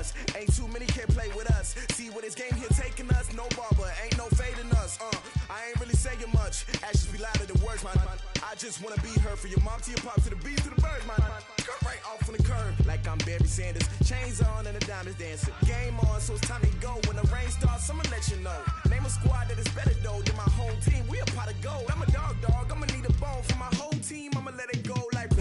us. Ain't too many can play with us. See where this game here taking us. No barber, ain't no fading us. I ain't really saying much. Actions be louder than words, man. I just wanna be heard from your mom to your pop to the beat to the birds, man. Skirt right off on the curb, like I'm Barry Sanders. Chains on and the diamonds dancing. Game on, so it's time to go. When the rain starts, I'ma let you know. Name a squad that is better though than my home team. We a pot of gold. I'm a dog. I'ma need a bone for my whole team. I'ma let it go like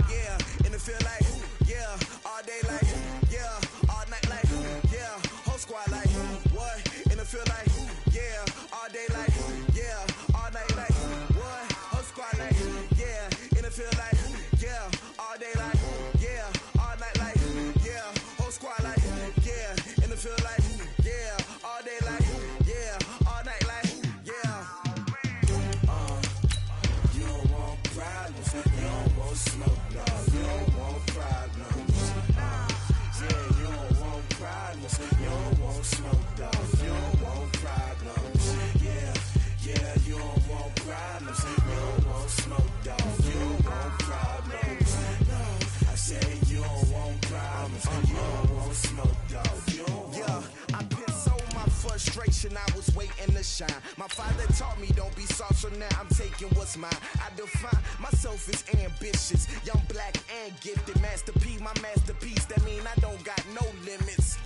yeah. And it feel like yeah. All day like yeah. All night like yeah. Whole squad like what? And it feel like yeah. All day like yeah. All night like what? Whole squad like yeah. And it feel like yeah. All day like yeah. All night like yeah. Whole squad like yeah. And it feel like yeah. All day like yeah. All night like yeah. You don't want problems. You don't want smoke, no. You don't want problems. Yeah, you don't want problems. You don't want smoke, dog. You don't want problems. Yeah, you don't want problems. You don't want smoke, dog. You don't want problems. No, I said you don't want problems. You don't want smoke, dog. You don't want. Yeah, I pissed so my frustration. I was waiting to shine. My father taught me don't be soft, so now I'm taking what's mine. I define myself as ambitious, young, black, and gifted. Master P, my masterpiece. That mean I don't got no limits.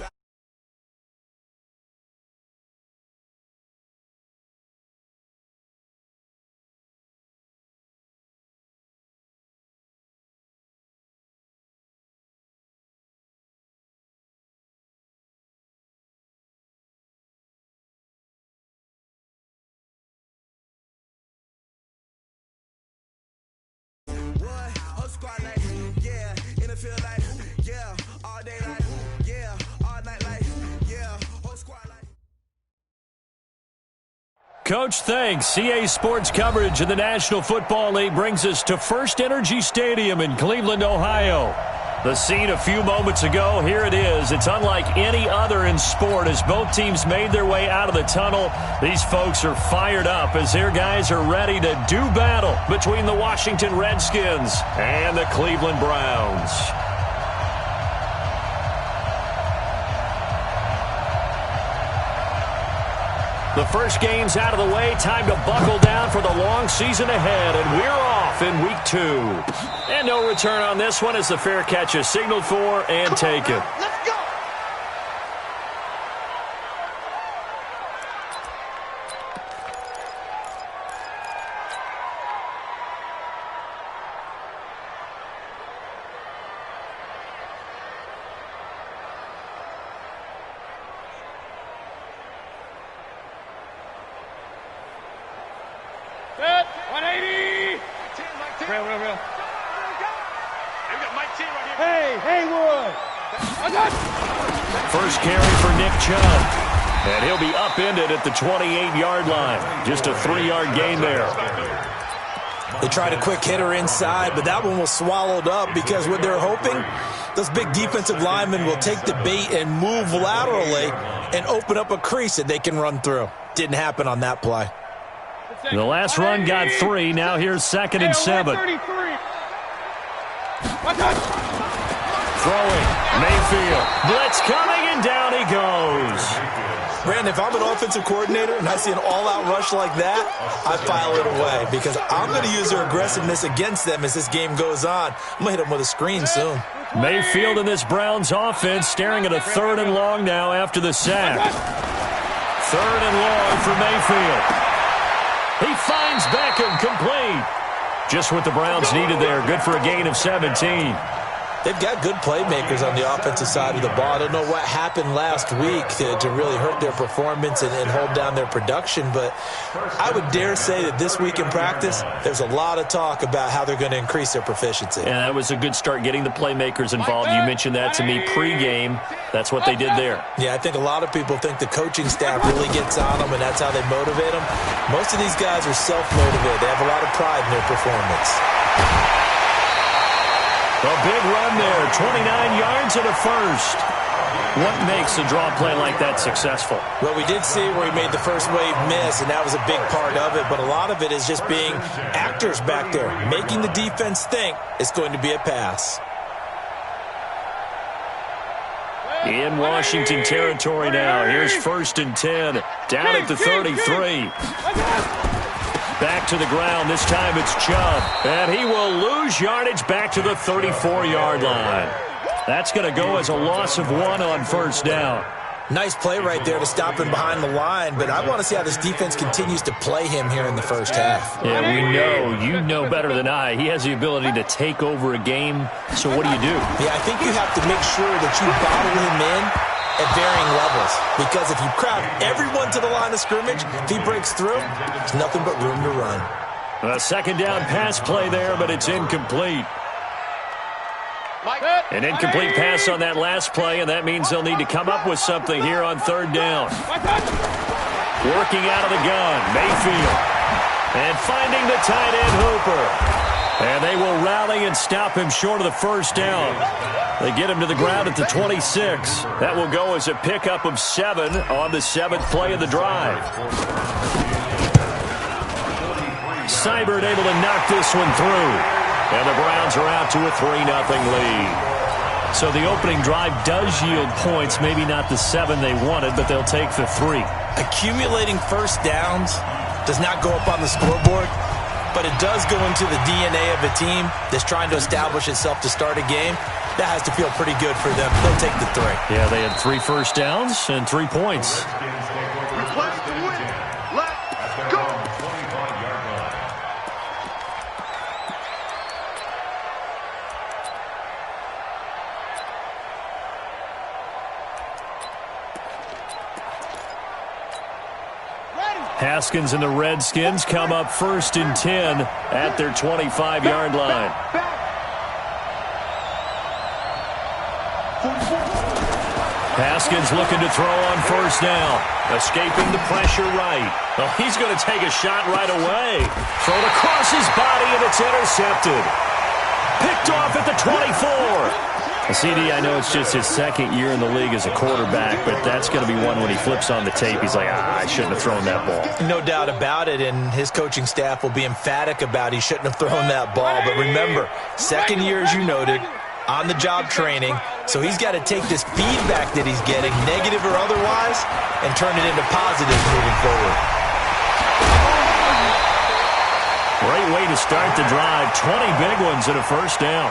Squad like, yeah, and it feel like, yeah, all day like, yeah, all night like, yeah, whole squad like. Coach, thanks. CA Sports coverage of the National Football League brings us to First Energy Stadium in Cleveland, Ohio. The scene a few moments ago, here it is. It's unlike any other in sport as both teams made their way out of the tunnel. These folks are fired up as their guys are ready to do battle between the Washington Redskins and the Cleveland Browns. The first game's out of the way. Time to buckle down for the long season ahead, and we're off in week 2. And no return on this one as the fair catch is signaled for and taken. Let's go! Set, 180. Real. We got Mike T right here. Hey, Haywood. I got First carry for Nick Chubb. And he'll be upended at the 28-yard line. Just a 3-yard gain there. They tried a quick hitter inside, but that one was swallowed up because what they're hoping, those big defensive linemen will take the bait and move laterally and open up a crease that they can run through. Didn't happen on that play. The last run got 3. Now here's 2nd and 7. Throwing. Mayfield. Blitz coming, and down he goes. Brandon, if I'm an offensive coordinator and I see an all-out rush like that, I file it away because I'm going to use their aggressiveness against them as this game goes on. I'm going to hit them with a screen soon. Mayfield in this Browns offense staring at a 3rd and long now after the sack. 3rd and long for Mayfield. He finds Beckham complete. Just what the Browns needed there. Good for a gain of 17. They've got good playmakers on the offensive side of the ball. I don't know what happened last week to really hurt their performance and hold down their production, but I would dare say that this week in practice, there's a lot of talk about how they're going to increase their proficiency. And that was a good start getting the playmakers involved. You mentioned that to me pregame. That's what they did there. Yeah, I think a lot of people think the coaching staff really gets on them, and that's how they motivate them. Most of these guys are self-motivated. They have a lot of pride in their performance. A big run there, 29 yards and a first. What makes a draw play like that successful? Well, we did see where he made the first wave miss, and that was a big part of it, but a lot of it is just being actors back there, making the defense think it's going to be a pass. In Washington territory now. Here's 1st and 10. Down at the 33. Back to the ground. This time it's Chubb. And he will lose yardage back to the 34-yard line. That's going to go as a loss of 1 on 1st down. Nice play right there to stop him behind the line, but I want to see how this defense continues to play him here in the first half. Yeah, you know better than I. He has the ability to take over a game, so what do you do? Yeah, I think you have to make sure that you bottle him in at varying levels, because if you crowd everyone to the line of scrimmage, if he breaks through, there's nothing but room to run. A 2nd down pass play there, but it's incomplete. An incomplete pass on that last play, and that means they'll need to come up with something here on 3rd down. Working out of the gun, Mayfield. And finding the tight end, Hooper. And they will rally and stop him short of the 1st down. They get him to the ground at the 26. That will go as a pickup of 7 on the 7th play of the drive. Seibert able to knock this one through. And the Browns are out to a 3-0 lead. So the opening drive does yield points, maybe not the 7 they wanted, but they'll take the 3. Accumulating 1st downs does not go up on the scoreboard, but it does go into the DNA of a team that's trying to establish itself to start a game. That has to feel pretty good for them. They'll take the 3. Yeah, they had 3 first downs and 3 points. Haskins and the Redskins come up 1st and 10 at their 25-yard line. Haskins looking to throw on 1st down. Escaping the pressure right. Well, he's going to take a shot right away. Thrown across his body, and it's intercepted. Picked off at the 24. CD, I know it's just his 2nd year in the league as a quarterback, but that's going to be one when he flips on the tape. He's like, I shouldn't have thrown that ball. No doubt about it, and his coaching staff will be emphatic about he shouldn't have thrown that ball. But remember, 2nd year, as you noted, on-the-job training, so he's got to take this feedback that he's getting, negative or otherwise, and turn it into positives moving forward. Great way to start the drive. 20 big ones and a 1st down.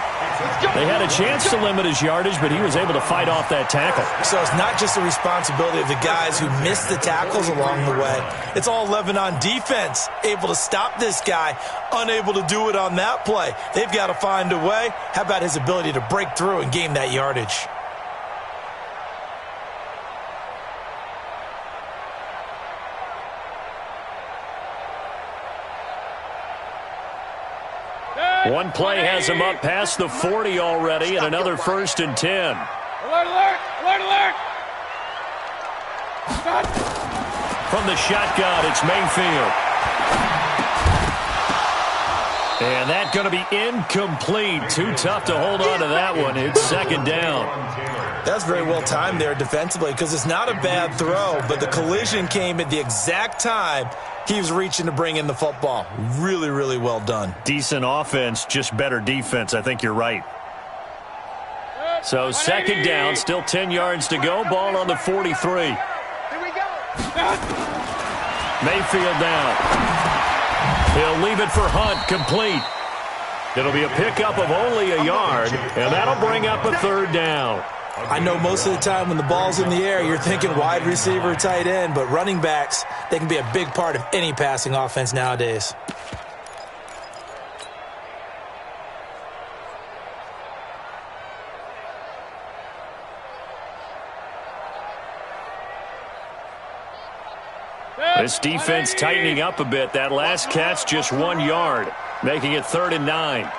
They had a chance to limit his yardage, but he was able to fight off that tackle. So it's not just the responsibility of the guys who missed the tackles along the way. It's all 11 on defense, able to stop this guy, unable to do it on that play. They've got to find a way. How about his ability to break through and gain that yardage? One play has him up past the 40 already, and another 1st and 10. Alert, alert, alert, alert. Stop. From the shotgun, it's Mayfield. And that's going to be incomplete. Too tough to hold on to that one. It's 2nd down. That's very well timed there defensively, because it's not a bad throw, but the collision came at the exact time he was reaching to bring in the football. Really, really well done. Decent offense, just better defense. I think you're right. So 2nd down, still 10 yards to go. Ball on the 43. Here we go. Mayfield down. He'll leave it for Hunt, complete. It'll be a pickup of only a yard, and that'll bring up a 3rd down. I know most of the time when the ball's in the air, you're thinking wide receiver, tight end, but running backs, they can be a big part of any passing offense nowadays. This defense tightening up a bit. That last catch just 1 yard, making it 3rd and 9.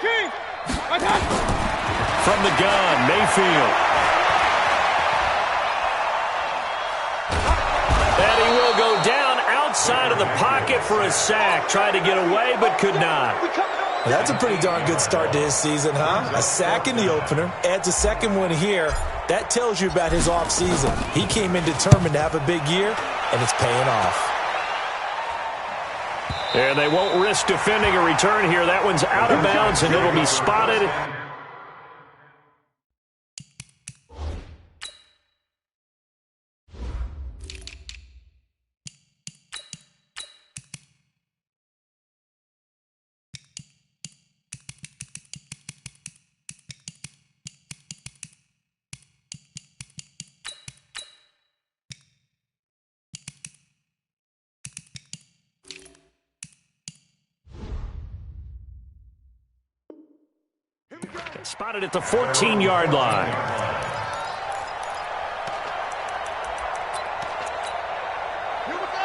King. From the gun, Mayfield. And he will go down outside of the pocket for a sack. Tried to get away, but could not. That's a pretty darn good start to his season, huh? A sack in the opener, adds a 2nd one here. That tells you about his offseason. He came in determined to have a big year, and it's paying off. And they won't risk defending a return here. That one's out of bounds, and it'll be spotted. Spotted at the 14-yard line.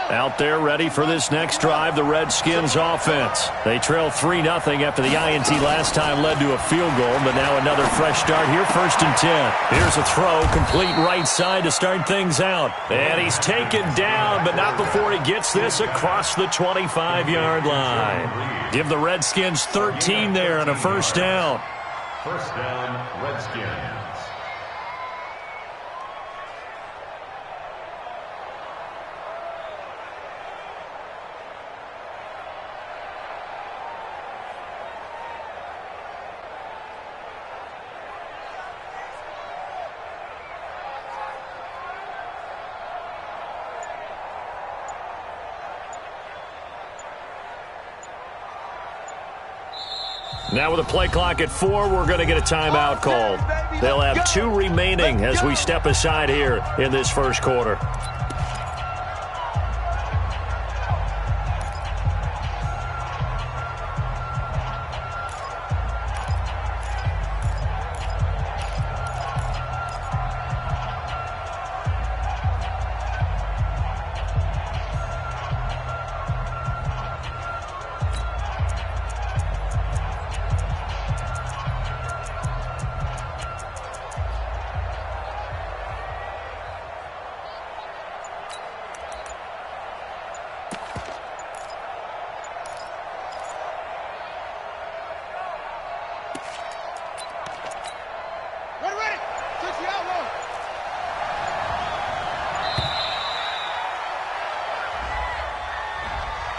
Out there ready for this next drive, the Redskins offense. They trail 3-0 after the INT last time led to a field goal, but now another fresh start here, 1st and 10. Here's a throw, complete right side to start things out. And he's taken down, but not before he gets this across the 25-yard line. Give the Redskins 13 there on a first down. First down, Redskins. Now with a play clock at 4, we're going to get a timeout called. They'll have 2 remaining as we step aside here in this first quarter.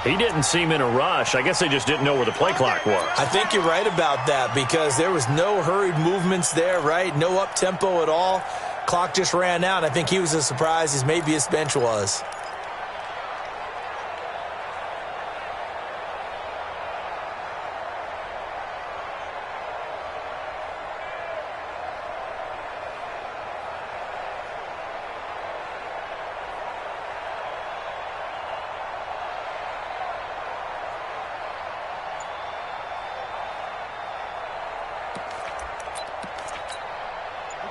He didn't seem in a rush. I guess they just didn't know where the play clock was. I think you're right about that because there was no hurried movements there, right? No up-tempo at all. Clock just ran out. I think he was as surprised as maybe his bench was.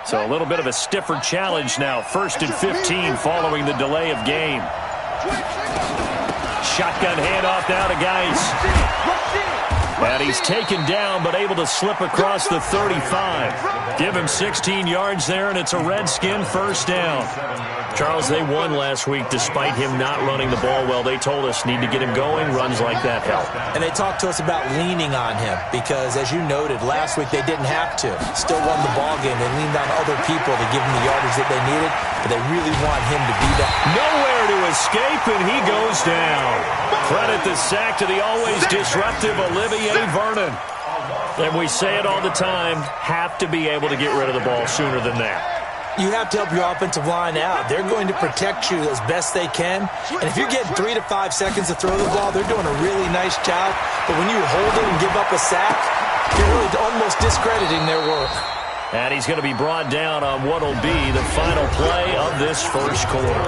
So a little bit of a stiffer challenge now. 1st and 15 following the delay of game. Shotgun handoff now to Geis. And he's taken down but able to slip across the 35. Give him 16 yards there, and it's a Redskin first down. Charles, they won last week despite him not running the ball well. They told us need to get him going. Runs like that help. And they talked to us about leaning on him because, as you noted, last week they didn't have to. Still won the ball game. They leaned on other people to give him the yardage that they needed, but they really want him to be that. Nowhere to escape, and he goes down. Credit the sack to the always disruptive Olivier Vernon. And we say it all the time, have to be able to get rid of the ball sooner than that. You have to help your offensive line out. They're going to protect you as best they can. And if you're getting 3 to 5 seconds to throw the ball, they're doing a really nice job. But when you hold it and give up a sack, you're really almost discrediting their work. And he's going to be brought down on what will be the final play of this first quarter.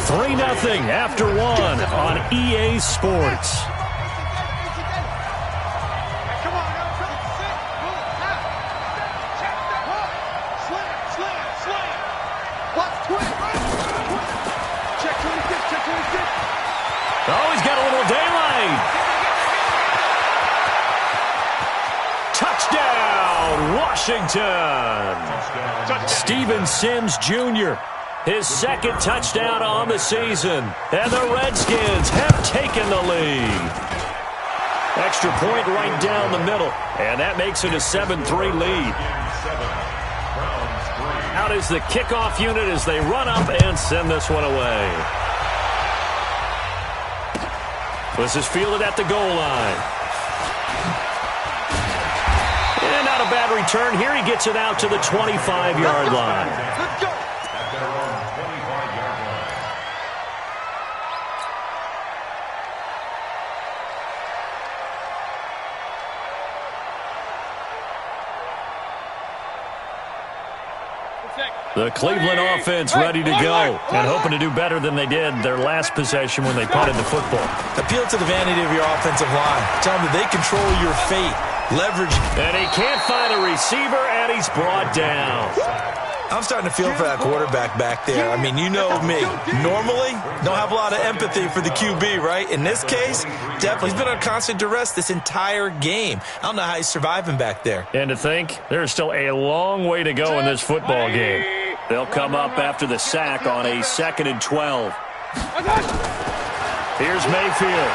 3-0 after 1 on EA Sports. Oh, he's got a little daylight. Touchdown, Washington. Steven Sims Jr., his second touchdown on the season. And the Redskins have taken the lead. Extra point right down the middle. And that makes it a 7-3 lead. Out is the kickoff unit as they run up and send this one away. This is fielded at the goal line. And not a bad return here. He gets it out to the 25-yard line. Let's go. At their own 25-yard line. The Cleveland offense ready to go and hoping to do better than they did their last possession when they punted the football. Appeal to the vanity of your offensive line. Tell them that they control your fate. Leverage. And he can't find a receiver, and he's brought down. I'm starting to feel for that quarterback back there. I mean, you know me. Normally, don't have a lot of empathy for the QB, right? In this case, definitely. He's been on constant duress this entire game. I don't know how he's surviving back there. And to think, there's still a long way to go in this football game. They'll come up after the sack on a 2nd and 12. Here's Mayfield.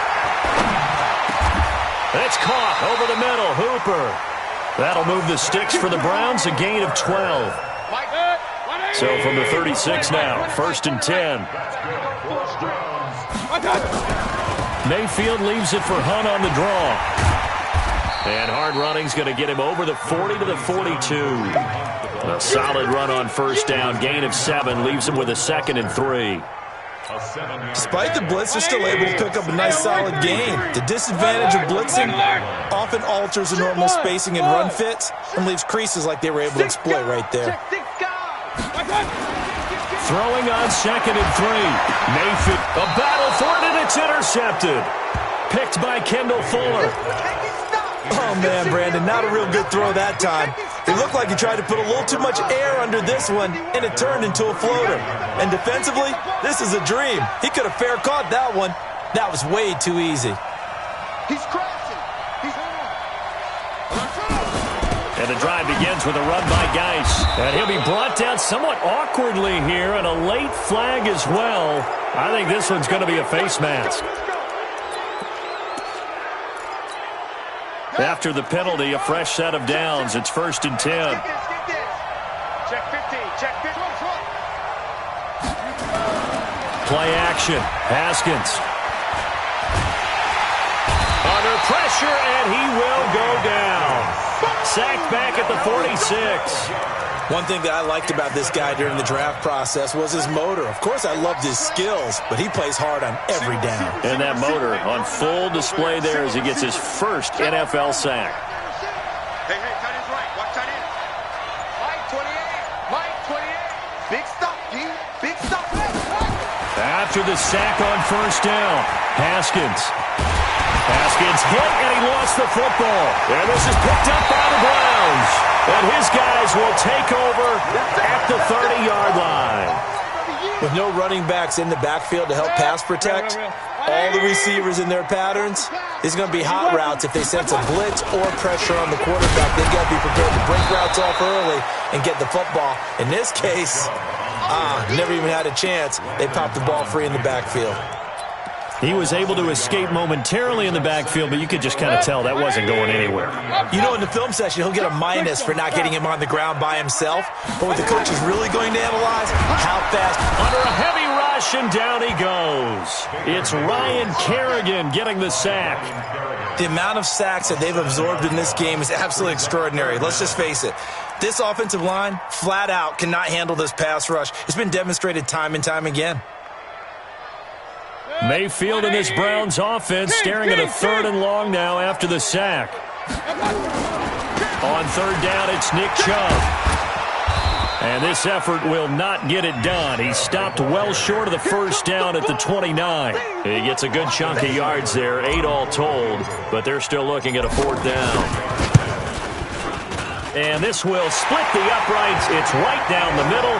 It's caught over the middle. Hooper. That'll move the sticks for the Browns, a gain of 12. So from the 36 now, 1st and 10. Mayfield leaves it for Hunt on the draw. And hard running's going to get him over the 40 to the 42. A solid run on 1st down, gain of 7, leaves him with a 2nd and 3. Despite the blitz, they're still able to pick up a nice solid gain. The disadvantage of blitzing often alters the normal spacing and run fits and leaves creases like they were able to exploit right there. Throwing on 2nd and 3. Mayfield, a battle for it, and it's intercepted. Picked by Kendall Fuller. Oh, man, Brandon, not a real good throw that time. It looked like he tried to put a little too much air under this one, and it turned into a floater. And defensively, this is a dream. He could have fair caught that one. That was way too easy. He's crashing. And the drive begins with a run by Geis. And he'll be brought down somewhat awkwardly here, and a late flag as well. I think this one's going to be a face mask. After the penalty, a fresh set of downs. It's 1st and 10. Check 15. Check 15. Play action. Haskins. Under pressure, and he will go down. Sacked back at the 46. One thing that I liked about this guy during the draft process was his motor. Of course, I loved his skills, but he plays hard on every down. And that motor on full display there as he gets his first NFL sack. Hey, tight end's right. Watch tight end. Mike 28. Mike 28. Big stop, G. Big stop. After the sack on 1st down, Haskins hit, and he lost the football. And this is picked up by the Browns. And his guys will take over at the 30-yard line. With no running backs in the backfield to help pass protect, all the receivers in their patterns, it's going to be hot routes if they sense a blitz or pressure on the quarterback. They've got to be prepared to break routes off early and get the football. In this case, never even had a chance. They popped the ball free in the backfield. He was able to escape momentarily in the backfield, but you could just kind of tell that wasn't going anywhere. You know, in the film session, he'll get a minus for not getting him on the ground by himself. But what the coach is really going to analyze, how fast. Under a heavy rush, and down he goes. It's Ryan Kerrigan getting the sack. The amount of sacks that they've absorbed in this game is absolutely extraordinary. Let's just face it. This offensive line, flat out, cannot handle this pass rush. It's been demonstrated time and time again. Mayfield and this Browns offense staring at a 3rd and long now after the sack. On 3rd down, it's Nick Chubb. And this effort will not get it done. He stopped well short of the 1st down at the 29. He gets a good chunk of yards there, 8 all told, but they're still looking at a 4th down. And this will split the uprights. It's right down the middle.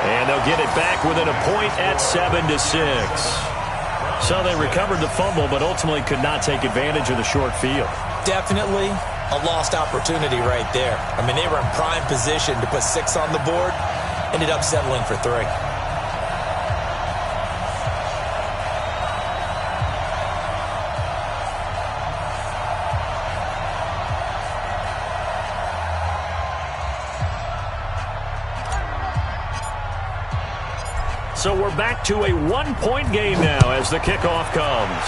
And they'll get it back within a point at 7-6. So they recovered the fumble, but ultimately could not take advantage of the short field. Definitely a lost opportunity right there. I mean, they were in prime position to put 6 on the board, ended up settling for 3. So we're back to a 1-point game now as the kickoff comes.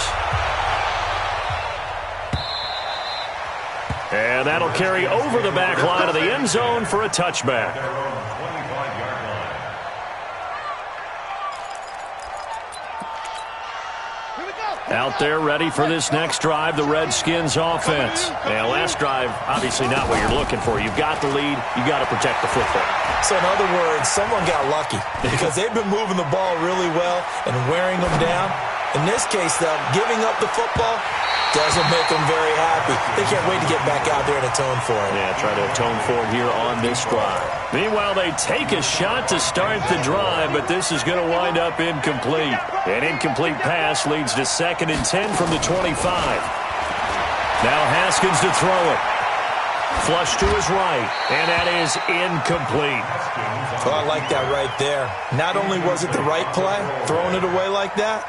And that'll carry over the back line of the end zone for a touchback. Out there ready for this next drive, the Redskins offense. Now, last drive, obviously not what you're looking for. You've got the lead. You've got to protect the football. So, in other words, someone got lucky because they've been moving the ball really well and wearing them down. In this case, though, giving up the football doesn't make them very happy. They can't wait to get back out there and atone for it. Yeah, try to atone for it here on this drive. Meanwhile, they take a shot to start the drive, but this is going to wind up incomplete. An incomplete pass leads to 2nd and 10 from the 25. Now Haskins to throw it. Flush to his right, and that is incomplete. Oh, I like that right there. Not only was it the right play, throwing it away like that,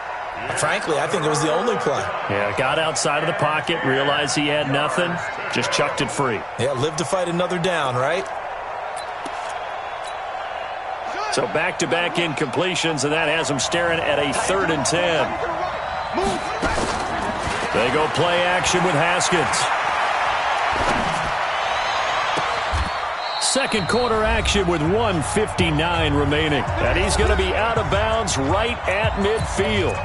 frankly, I think it was the only play. Yeah, got outside of the pocket, realized he had nothing, just chucked it free. Yeah, live to fight another down, right? So back-to-back incompletions, and that has him staring at a 3rd and 10. They go play action with Haskins. Second quarter action with 1:59 remaining. And he's going to be out of bounds right at midfield.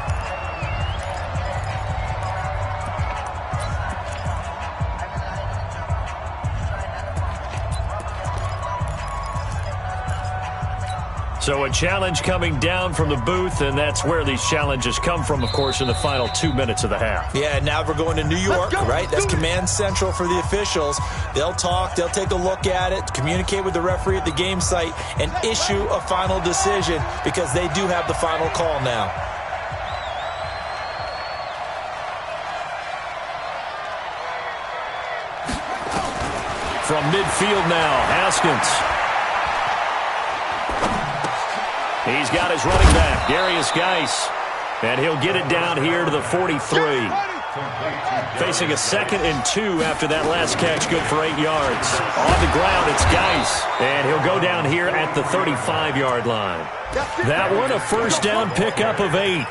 So a challenge coming down from the booth, and that's where these challenges come from, of course, in the final 2 minutes of the half. Yeah, now we're going to New York, right? That's command central for the officials. They'll talk, they'll take a look at it, communicate with the referee at the game site, and issue a final decision because they do have the final call now. From midfield now, Haskins. He's got his running back, Darius Geis, and he'll get it down here to the 43. Facing a 2nd and 2 after that last catch, good for 8 yards. On the ground, it's Geis, and he'll go down here at the 35-yard line. That one, a first down pickup of 8.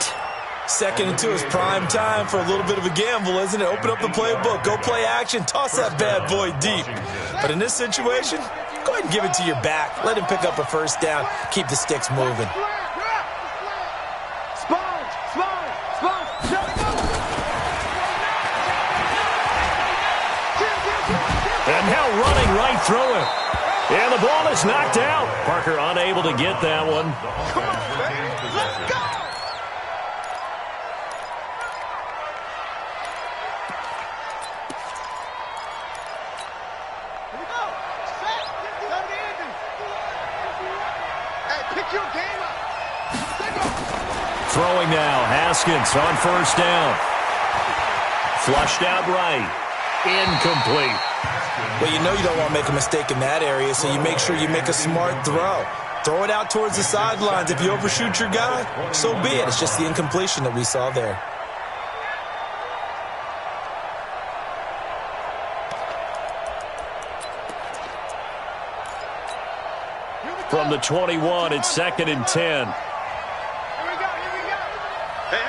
2nd and 2 is prime time for a little bit of a gamble, isn't it? Open up the playbook, go play action, toss that bad boy deep. But in this situation, go ahead and give it to your back. Let him pick up a first down. Keep the sticks moving. And now running right through him. And the ball is knocked out. Parker unable to get that one. Let's go! Throwing now, Haskins on first down. Flushed out right. Incomplete. Well, you know you don't want to make a mistake in that area, so you make sure you make a smart throw. Throw it out towards the sidelines. If you overshoot your guy, so be it. It's just the incompletion that we saw there. From the 21, it's 2nd and 10. Hey,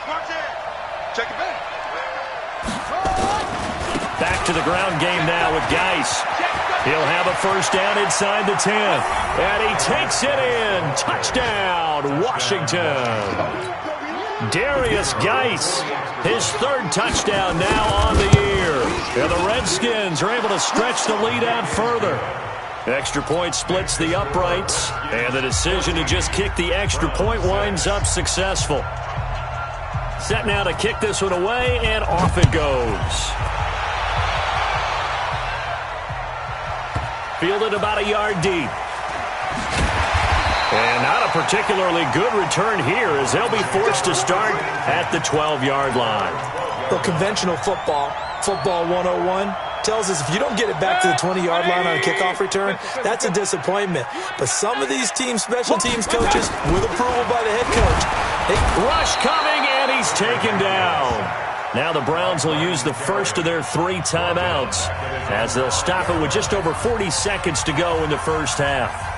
watch this. Check it back. Back to the ground game now with Geis. He'll have a first down inside the 10. And he takes it in. Touchdown, Washington. Darius Geis, his 3rd touchdown now on the year. And the Redskins are able to stretch the lead out further. Extra point splits the uprights, and the decision to just kick the extra point winds up successful. Set now to kick this one away, and off it goes. Fielded about a yard deep. And not a particularly good return here as they'll be forced to start at the 12-yard line. Well, conventional football 101, tells us if you don't get it back to the 20-yard line on a kickoff return, that's a disappointment. But some of these special teams coaches, with approval by the head coach, rush coming, and he's taken down. Now the Browns will use the first of their 3 timeouts as they'll stop it with just over 40 seconds to go in the first half.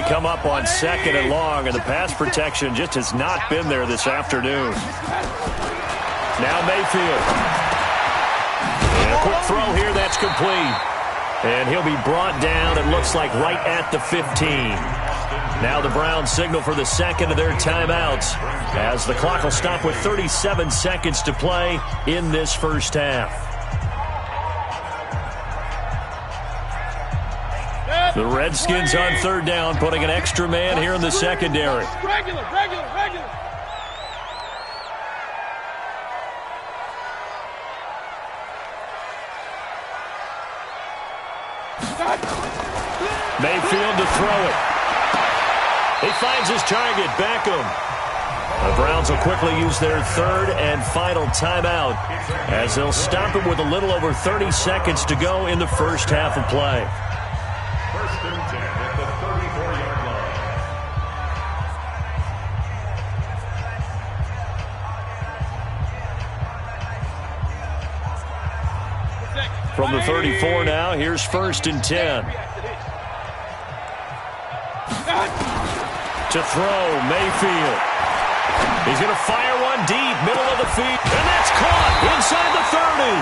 come up on 2nd and long, and the pass protection just has not been there this afternoon. Now Mayfield. And a quick throw here, that's complete. And he'll be brought down, it looks like, right at the 15. Now the Browns signal for the second of their timeouts as the clock will stop with 37 seconds to play in this first half. The Redskins on 3rd down, putting an extra man here in the secondary. Regular. Mayfield to throw it. He finds his target, Beckham. The Browns will quickly use their 3rd and final timeout as they'll stop it with a little over 30 seconds to go in the first half of play. 1st and 10 at the 34-yard line. From the 34 now, here's 1st and 10. To throw, Mayfield. He's going to fire one deep, middle of the field. And that's caught inside the 30.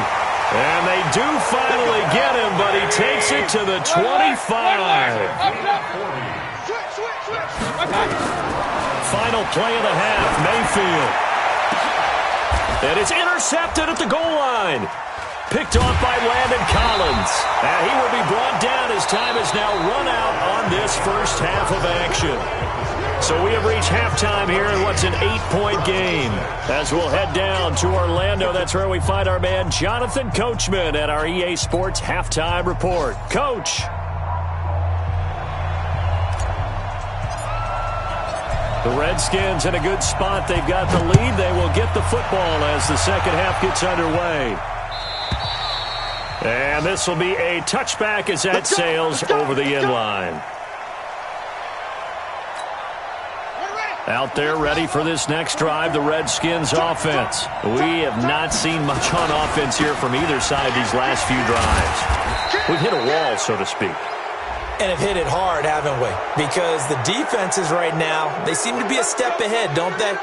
And they do finally get him, but he takes it to the 25. Final play of the half, Mayfield. And it's intercepted at the goal line. Picked off by Landon Collins. And he will be brought down as time is now run out on this first half of action. So we have reached halftime here in what's an 8-point game. As we'll head down to Orlando, that's where we find our man Jonathan Coachman at our EA Sports Halftime Report. Coach. The Redskins in a good spot. They've got the lead. They will get the football as the second half gets underway. And this will be a touchback as that sails over the end line. Out there ready for this next drive, the Redskins offense. We have not seen much on offense here from either side these last few drives. We've hit a wall, so to speak. And have hit it hard, haven't we? Because the defenses right now, they seem to be a step ahead, don't they?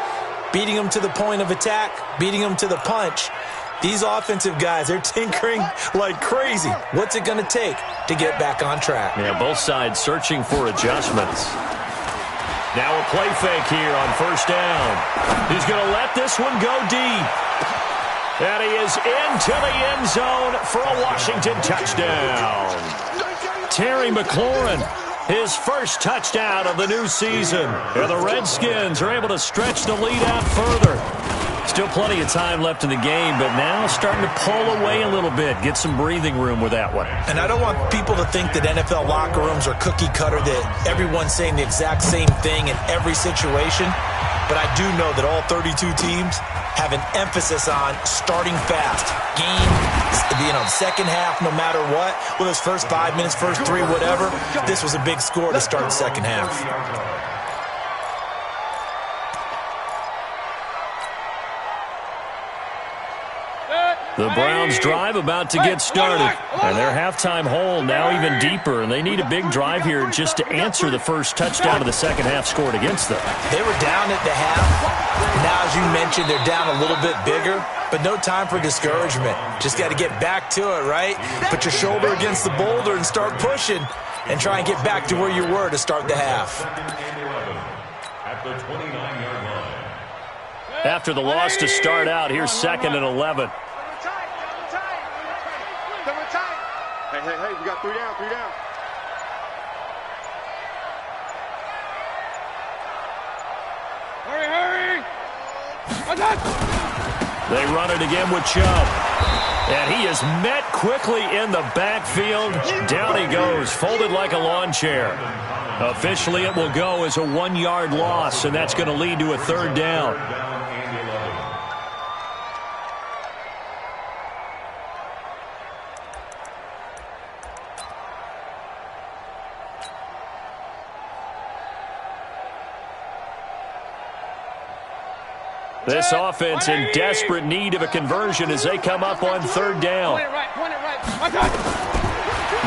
Beating them to the point of attack, beating them to the punch. These offensive guys, they're tinkering like crazy. What's it going to take to get back on track? Yeah, both sides searching for adjustments. Now a play fake here on 1st down. He's going to let this one go deep. And he is into the end zone for a Washington touchdown. Terry McLaurin, his first touchdown of the new season. And the Redskins are able to stretch the lead out further. Still plenty of time left in the game, but now starting to pull away a little bit. Get some breathing room with that one. And I don't want people to think that NFL locker rooms are cookie cutter, that everyone's saying the exact same thing in every situation. But I do know that all 32 teams have an emphasis on starting fast. Second half, no matter what. Whether it's first 5 minutes, first 3, whatever. This was a big score to start the second half. The Browns drive about to get started. And their halftime hole now even deeper. And they need a big drive here just to answer the first touchdown of the second half scored against them. They were down at the half. Now, as you mentioned, they're down a little bit bigger. But no time for discouragement. Just got to get back to it, right? Put your shoulder against the boulder and start pushing. And try and get back to where you were to start the half. At the 29-yard line. After the loss to start out, here's 2nd and 11. Hey, we got 3 down, 3 down. Hurry! They run it again with Chubb. And he is met quickly in the backfield. Down he goes, folded like a lawn chair. Officially, it will go as a 1-yard loss, and that's going to lead to a 3rd down. This offense in desperate need of a conversion as they come up on 3rd down.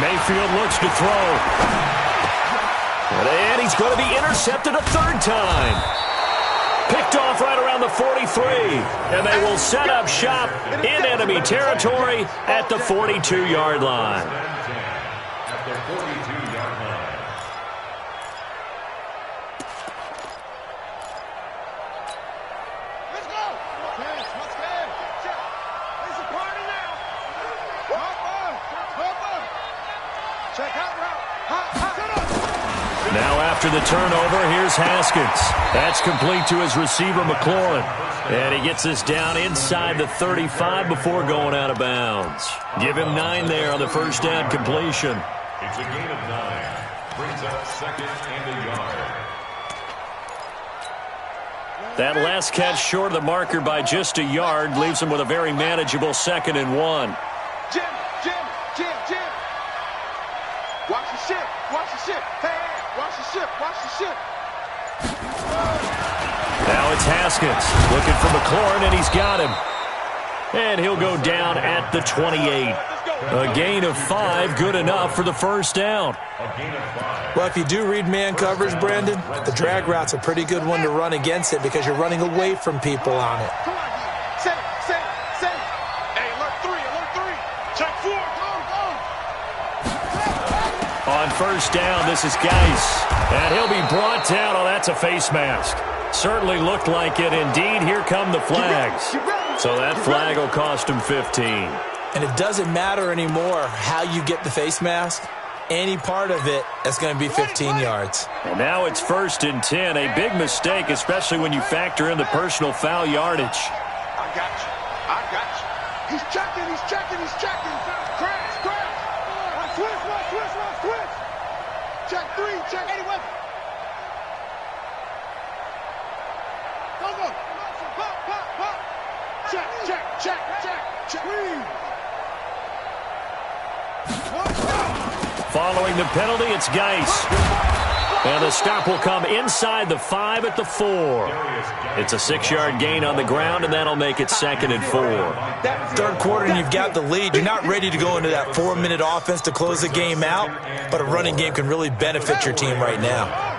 Mayfield looks to throw. And he's going to be intercepted a third time. Picked off right around the 43. And they will set up shop in enemy territory at the 42-yard line. At the 42-yard line. Let's go. Let's go. It's a party now. Hop up. Check out route. Now after the turnover, here's Haskins. That's complete to his receiver, McLaurin. And he gets this down inside the 35 before going out of bounds. Give him 9 there on the first down completion. It's a gain of 9. Brings up second and a yard. That last catch short of the marker by just a yard leaves him with a very manageable 2nd and 1. Jim. Watch the ship. Hey, watch the ship. Now it's Haskins looking for McLaurin, and he's got him. And he'll go down at the 28. A gain of 5, good enough for the first down. A gain of 5. Well, if you do read man coverage, Brandon, the drag route's a pretty good one to run against it because you're running away from people on it. Come on, set. Hey, alert 3. Check 4. Go. On first down, this is Geis. And he'll be brought down. Oh, that's a face mask. Certainly looked like it. Indeed, here come the flags. So that flag will cost him 15. And it doesn't matter anymore how you get the face mask. Any part of it is going to be 15 yards. And now it's 1st and 10. A big mistake, especially when you factor in the personal foul yardage. I got you. He's checking. Crash. Switch. Check 3. Check 8. Go. Pop. Check. Following the penalty, it's Geis. And the stop will come inside the 5 at the 4. It's a 6-yard gain on the ground, and that'll make it 2nd and 4. Third quarter, and you've got the lead. You're not ready to go into that 4-minute offense to close the game out, but a running game can really benefit your team right now.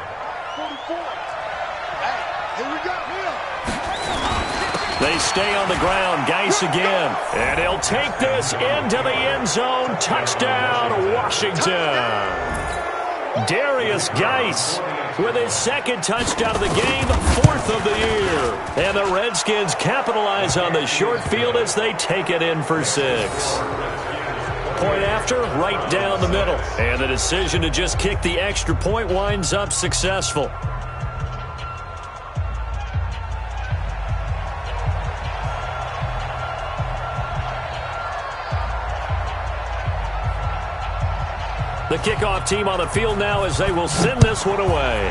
They stay on the ground. Geis again. And he'll take this into the end zone. Touchdown, Washington. Darius Geis with his 2nd touchdown of the game, 4th of the year. And the Redskins capitalize on the short field as they take it in for 6. Point after, right down the middle. And the decision to just kick the extra point winds up successful. The kickoff team on the field now as they will send this one away.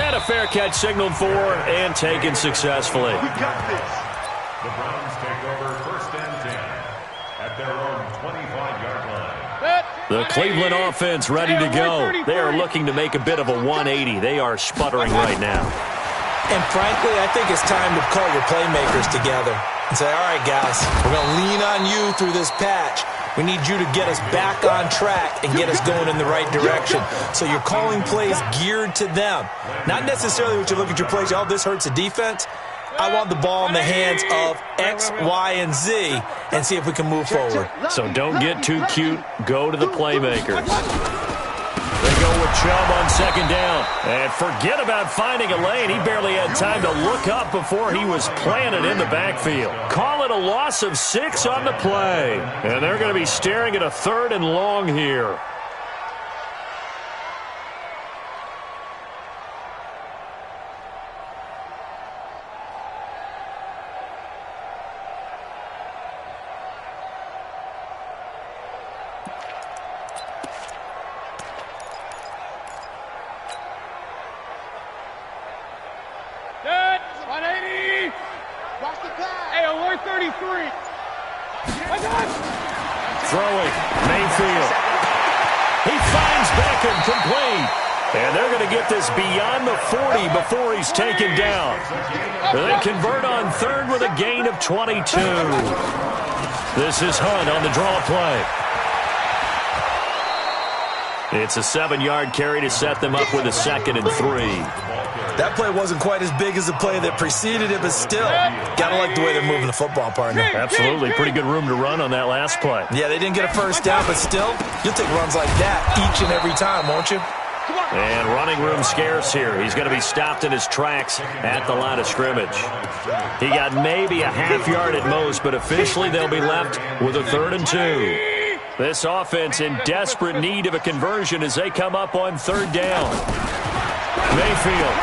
And a fair catch signaled for and taken successfully. We got this. The Browns take over 1st and 10 at their own 25-yard line. The Cleveland offense ready to go. They are looking to make a bit of a 180. They are sputtering right now. And frankly, I think it's time to call your playmakers together and say, all right, guys, we're going to lean on you through this patch. We need you to get us back on track and get us going in the right direction. So you're calling plays geared to them. Not necessarily what you look at your plays, oh, this hurts the defense. I want the ball in the hands of X, Y, and Z and see if we can move forward. So don't get too cute. Go to the playmakers. They go with Chubb on 2nd down. And forget about finding a lane. He barely had time to look up before he was planted in the backfield. Call it a loss of 6 on the play. And they're going to be staring at a 3rd and long here. Throwing, Mayfield. He finds Beckham complete. And they're going to get this beyond the 40 before he's taken down. They convert on 3rd with a gain of 22. This is Hunt on the draw play. It's a 7-yard carry to set them up with a 2nd and 3. That play wasn't quite as big as the play that preceded it, but still, gotta like the way they're moving the football, partner. Absolutely. Pretty good room to run on that last play. Yeah, they didn't get a first down, but still, you'll take runs like that each and every time, won't you? And running room scarce here. He's going to be stopped in his tracks at the line of scrimmage. He got maybe a half yard at most, but officially they'll be left with a 3rd and 2. This offense in desperate need of a conversion as they come up on 3rd down. Mayfield.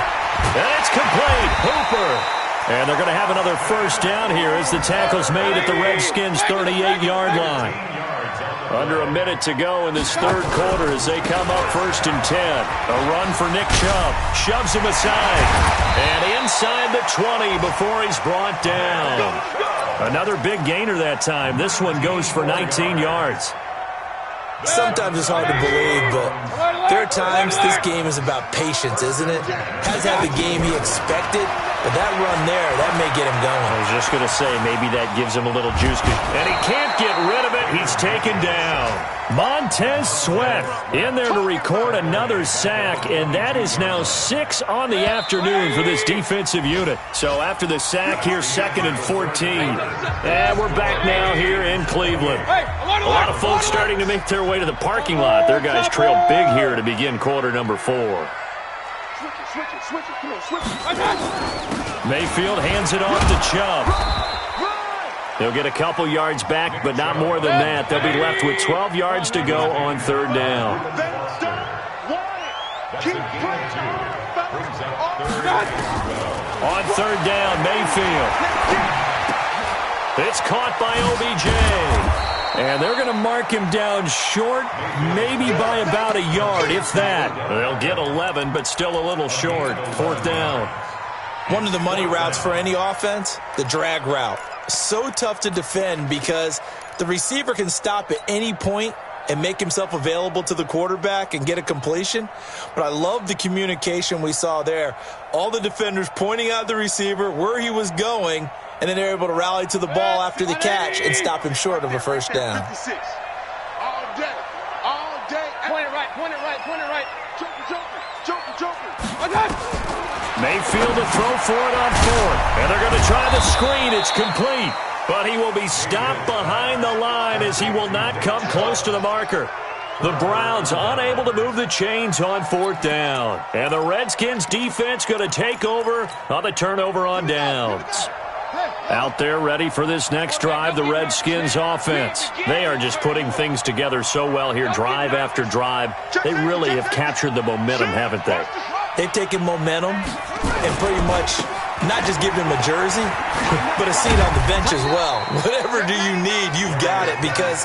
And it's complete. Hooper. And they're going to have another first down here as the tackle's made at the Redskins' 38-yard line. Under a minute to go in this 3rd quarter as they come up 1st and 10. A run for Nick Chubb. Shoves him aside. And inside the 20 before he's brought down. Another big gainer that time. This one goes for 19 yards. Sometimes it's hard to believe, but there are times this game is about patience, isn't it? Has had the game he expected, but that run there, that may get him going. I was just going to say, maybe that gives him a little juice. And he can't get rid of it. He's taken down. Montez Sweat in there to record another sack, and that is now 6 on the afternoon for this defensive unit. So after the sack, here's 2nd and 14. And we're back now here in Cleveland. A lot of folks starting to make their way to the parking lot. Their guys trail big here to begin quarter number 4. Mayfield hands it off to Chubb. They'll get a couple yards back, but not more than that. They'll be left with 12 yards to go on 3rd down. On 3rd down, Mayfield. It's caught by OBJ. And they're going to mark him down short, maybe by about a yard, if that. They'll get 11, but still a little short. 4th down. One of the money routes for any offense, the drag route. So tough to defend because the receiver can stop at any point and make himself available to the quarterback and get a completion. But I love the communication we saw there. All the defenders pointing out the receiver, where he was going, and then they're able to rally to the ball after the catch and stop him short of a first down. All day. Point it right. Joker. Mayfield to throw for it on 4th. And they're going to try the screen. It's complete. But he will be stopped behind the line as he will not come close to the marker. The Browns unable to move the chains on 4th down. And the Redskins defense going to take over on the turnover on downs. Out there ready for this next drive, the Redskins offense. They are just putting things together so well here, drive after drive. They really have captured the momentum, haven't they? They've taken momentum and pretty much not just give him a jersey, but a seat on the bench as well. Whatever do you need, you've got it, because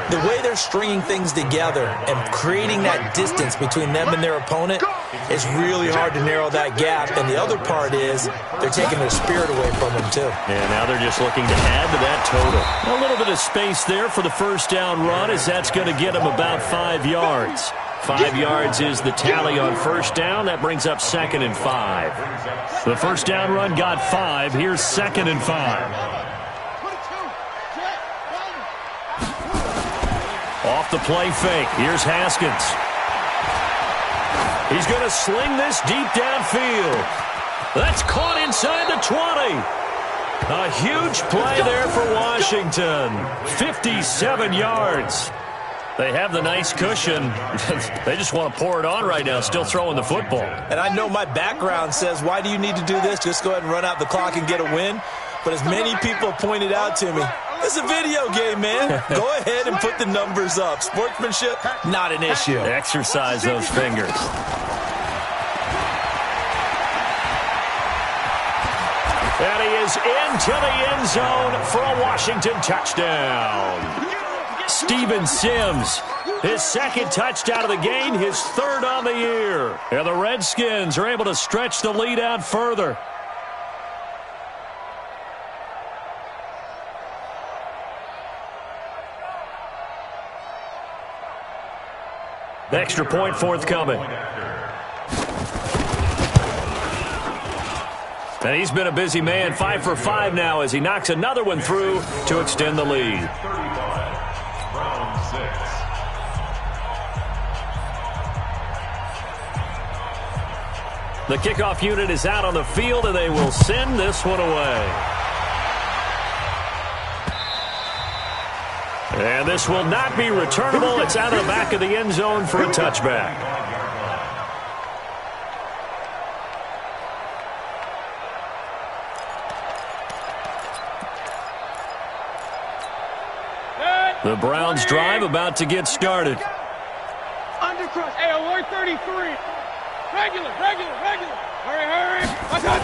the way they're stringing things together and creating that distance between them and their opponent, it's really hard to narrow that gap. And the other part is they're taking their spirit away from them too. And now they're just looking to add to that total. A little bit of space there for the first down run, as that's going to get them about 5 yards. 5 yards is the tally on first down. That brings up 2nd and 5. The first down run got 5. Here's 2nd and 5. Off the play fake. Here's Haskins. He's going to sling this deep downfield. That's caught inside the 20. A huge play there for Washington. 57 yards. They have the nice cushion. They just want to pour it on right now, still throwing the football. And I know my background says, why do you need to do this? Just go ahead and run out the clock and get a win. But as many people pointed out to me, it's a video game, man. Go ahead and put the numbers up. Sportsmanship, not an issue. Exercise those fingers. And he is into the end zone for a Washington touchdown. Steven Sims, his 2nd touchdown of the game, his 3rd on the year. And the Redskins are able to stretch the lead out further. The extra point forthcoming. And he's been a busy man, 5 for 5 now as he knocks another one through to extend the lead. The kickoff unit is out on the field, and they will send this one away. And this will not be returnable. It's out of the back of the end zone for a touchback. The Browns drive about to get started. Undercross. Hey, alert 33. Regular. Hurry. Watch out.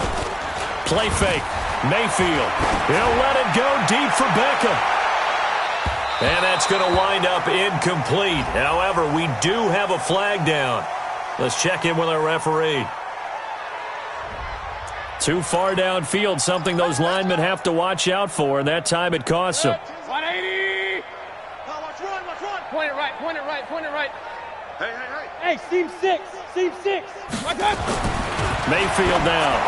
Play fake. Mayfield. He'll let it go deep for Beckham. And that's going to wind up incomplete. However, we do have a flag down. Let's check in with our referee. Too far downfield, something those linemen have to watch out for, and that time it costs them. 180. Watch run. Point it right. Hey, seam six. Watch out. Mayfield down.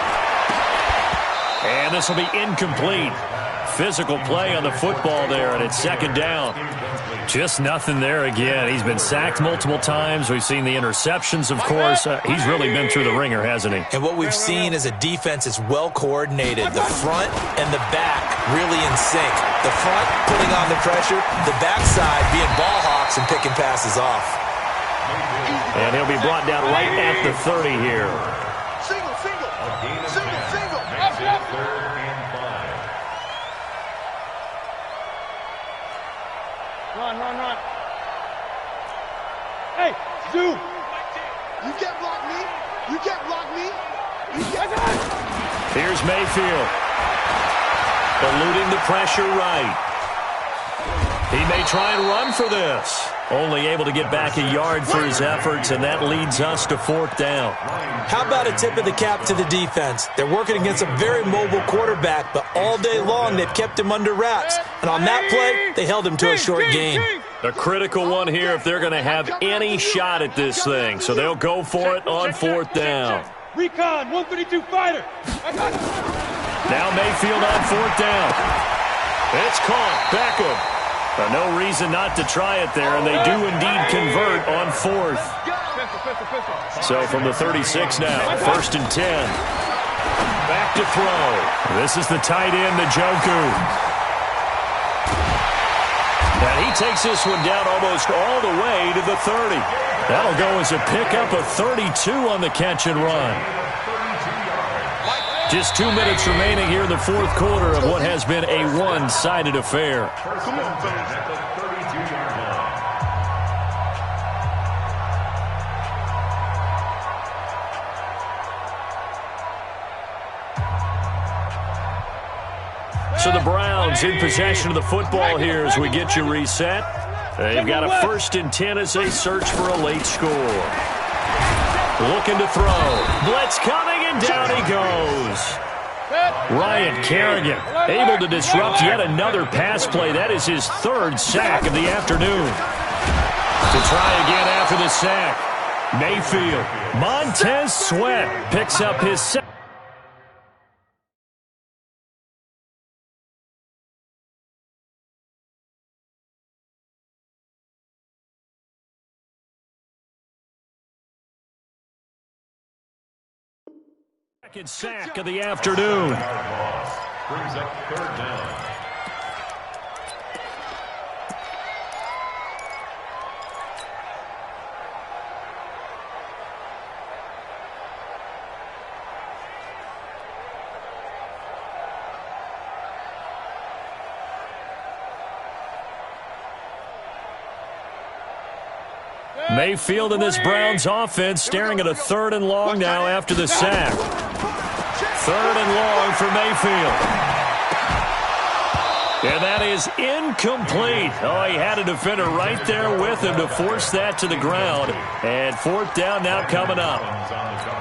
And this will be incomplete. Physical play on the football there, and it's second down. Just nothing there again. He's been sacked multiple times. We've seen the interceptions, of course. He's really been through the ringer, hasn't he? And what we've seen is a defense that's well coordinated. The front and the back really in sync. The front putting on the pressure, the backside being ball hawks and picking passes off. And he'll be brought down right at the 30 here. Single. Makes it 3rd and 5. Run. Hey, zoom. You can't block me. Here's Mayfield. Eluding the pressure right. He may try and run for this. Only able to get back a yard for his efforts, and that leads us to 4th down. How about a tip of the cap to the defense? They're working against a very mobile quarterback, but all day long they've kept him under wraps. And on that play, they held him to a short gain. A critical one here if they're going to have any shot at this thing. So they'll go for it on 4th down. Recon, 132 fighter. Now Mayfield on 4th down. It's caught. Beckham. No reason not to try it there, and they do indeed convert on 4th. So from the 36 now, 1st and 10. Back to throw. This is the tight end, Njoku. And he takes this one down almost all the way to the 30. That'll go as a pickup of 32 on the catch and run. Just 2 minutes remaining here in the 4th quarter of what has been a one-sided affair. So the Browns in possession of the football here as we get you reset. They've got a 1st and 10 as they search for a late score. Looking to throw. Blitz coming, and down he goes. Ryan Kerrigan able to disrupt yet another pass play. That is his 3rd sack of the afternoon. To try again after the sack. Mayfield. Montez Sweat picks up his second. Second sack of the afternoon. Brings up 3rd down. Mayfield in this Browns offense staring at a 3rd and long now after the sack. 3rd and long for Mayfield. And that is incomplete. Oh, he had a defender right there with him to force that to the ground. And 4th down now coming up.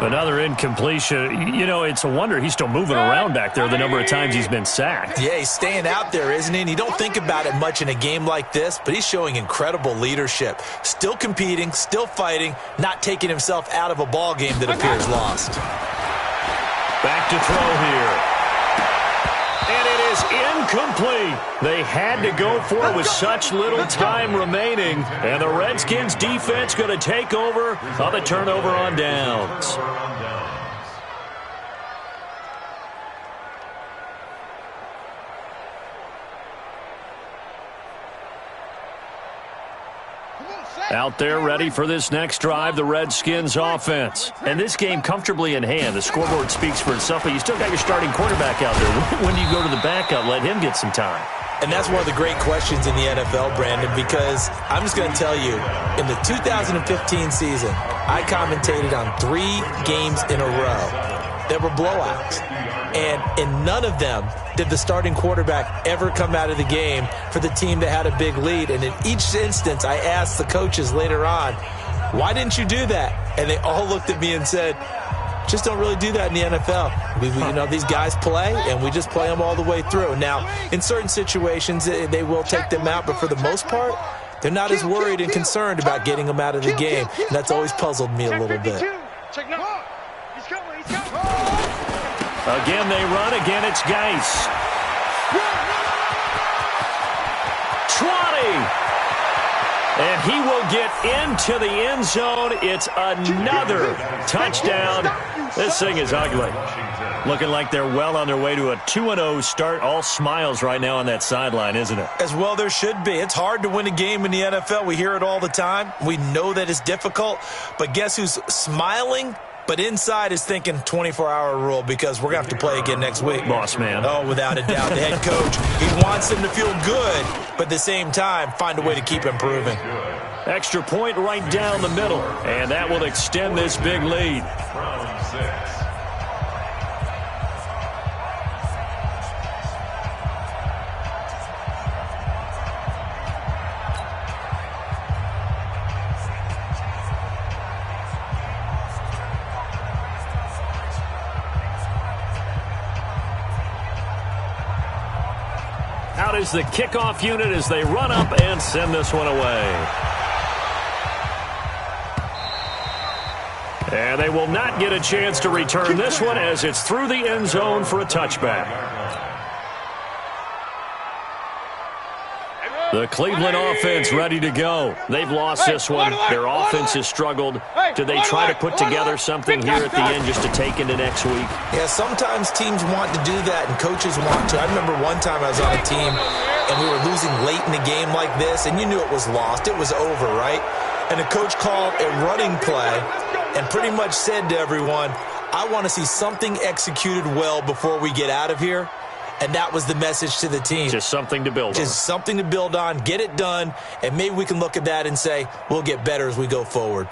Another incompletion. You know, it's a wonder he's still moving around back there the number of times he's been sacked. Yeah, he's staying out there, isn't he? And you don't think about it much in a game like this, but he's showing incredible leadership. Still competing, still fighting, not taking himself out of a ball game that appears lost. Back to throw here. And it is incomplete. They had to go for it with such little time remaining. And the Redskins defense going to take over on the turnover on downs. Out there ready for this next drive, the Redskins offense. And this game comfortably in hand. The scoreboard speaks for itself, but you still got your starting quarterback out there. When do you go to the backup, let him get some time? And that's one of the great questions in the NFL, Brandon, because I'm just going to tell you, in the 2015 season, I commentated on 3 games in a row that were blowouts. And in none of them did the starting quarterback ever come out of the game for the team that had a big lead. And in each instance, I asked the coaches later on, why didn't you do that? And they all looked at me and said, just don't really do that in the NFL. These guys play, and we just play them all the way through. Now, in certain situations, they will take them out, but for the most part, they're not as worried and concerned about getting them out of the game. And that's always puzzled me a little bit. Again, they run. Again, it's Geis. 20. And he will get into the end zone. It's another touchdown. This thing is ugly. Looking like they're well on their way to a 2-0 start. All smiles right now on that sideline, isn't it? As well there should be. It's hard to win a game in the NFL. We hear it all the time. We know that it's difficult. But guess who's smiling? But inside is thinking 24-hour rule because we're going to have to play again next week. Boss man. Oh, without a doubt. The head coach, he wants them to feel good, but at the same time, find a way to keep improving. Extra point right down the middle, and that will extend this big lead. Round 6. Out is the kickoff unit as they run up and send this one away. And they will not get a chance to return this one as it's through the end zone for a touchback. The Cleveland offense ready to go. They've lost this one. Their offense has struggled. Do they try to put together something here at the end just to take into next week? Yeah, sometimes teams want to do that and coaches want to. I remember one time I was on a team and we were losing late in a game like this, and you knew it was lost. It was over, right? And the coach called a running play and pretty much said to everyone, I want to see something executed well before we get out of here. And that was the message to the team. Just something to build on. Just something to build on, get it done, and maybe we can look at that and say, we'll get better as we go forward.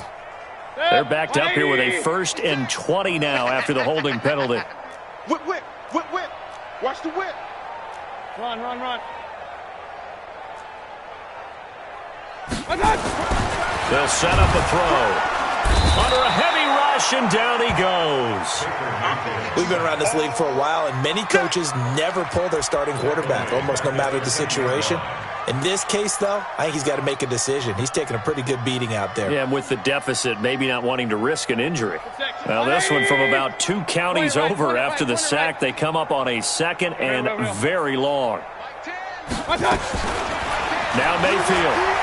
They're backed up here with a 1st and 20 now after the holding penalty. Whip, whip, whip, whip. Watch the whip. Run, run, run. They'll set up a throw. Under a heavy rush, and down he goes. We've been around this league for a while, and many coaches never pull their starting quarterback, almost no matter the situation. In this case, though, I think he's got to make a decision. He's taking a pretty good beating out there. Yeah, with the deficit, maybe not wanting to risk an injury. Well, this one from about 2 counties over after the sack. They come up on a 2nd and very long. Now Mayfield.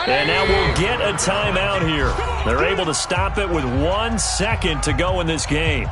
And now we'll get a timeout here. They're able to stop it with 1 second to go in this game.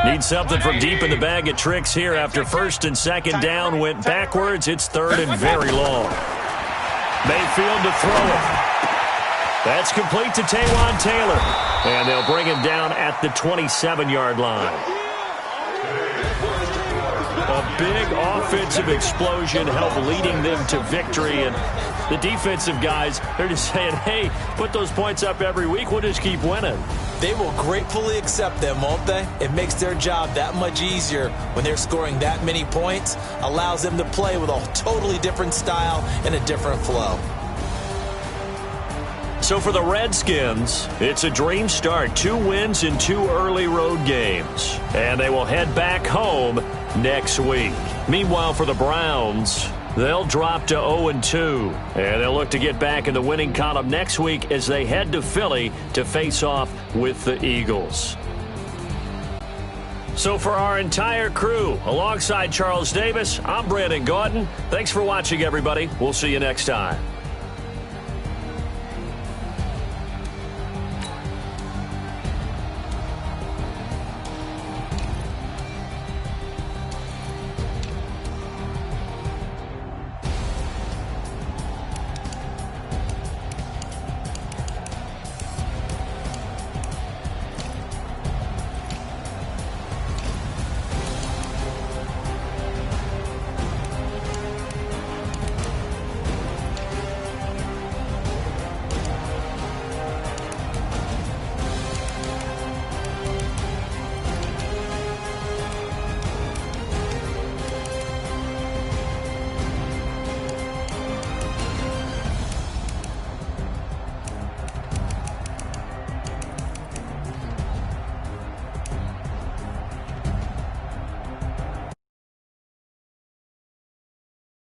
Need something from deep in the bag of tricks here after 1st and 2nd down went backwards. It's 3rd and very long. Mayfield to throw it. That's complete to Taywan Taylor. And they'll bring him down at the 27-yard line. A big offensive explosion helped leading them to victory. And the defensive guys, they're just saying, hey, put those points up every week. We'll just keep winning. They will gratefully accept them, won't they? It makes their job that much easier when they're scoring that many points. Allows them to play with a totally different style and a different flow. So for the Redskins, it's a dream start. 2 wins in 2 early road games. And they will head back home next week. Meanwhile, for the Browns, They'll drop to 0-2, and they'll look to get back in the winning column next week as they head to Philly to face off with the Eagles. So for our entire crew, alongside Charles Davis, I'm Brandon Gaudin. Thanks for watching, everybody. We'll see you next time.